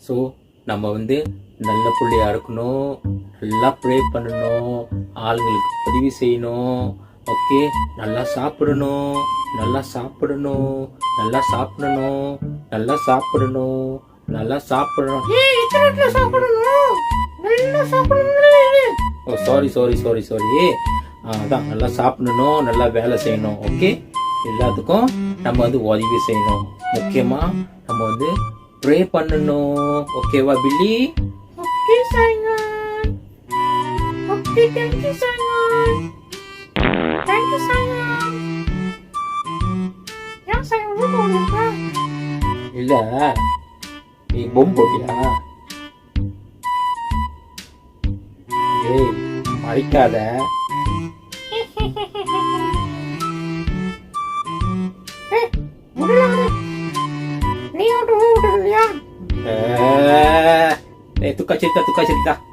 So நம்ம நல்ல பிள்ளையா இருக்கணும், நல்லா ப்ரே பண்ணணும், ஆளுங்களுக்கு உதவி செய்யணும். ஓகே, நல்லா சாப்பிடணும், நல்லா சாப்பிடணும், நல்லா சாப்பிடணும், நல்லா சாப்பிடணும், நல்லா சாப்பிடணும். ஓ சாரி சாரி சாரி சாரி. அதான் நல்லா சாப்பிடணும், நல்லா வேலை செய்யணும். ஓகே, எல்லாத்துக்கும் நம்ம உதவி செய்யணும். முக்கியமா நம்ம ப்ரே பண்ணணும். ஓகேவா Billy? Okay Simon. Okay, thank you Simon. Thank you Simon. ஏன் சைமன் போடுறீங்க? இல்ல, நீ பொம்மை போட்டியா? ஏய், மறைக்காத. நீ ஒன்று விட்டுருவியா? tukar cerita.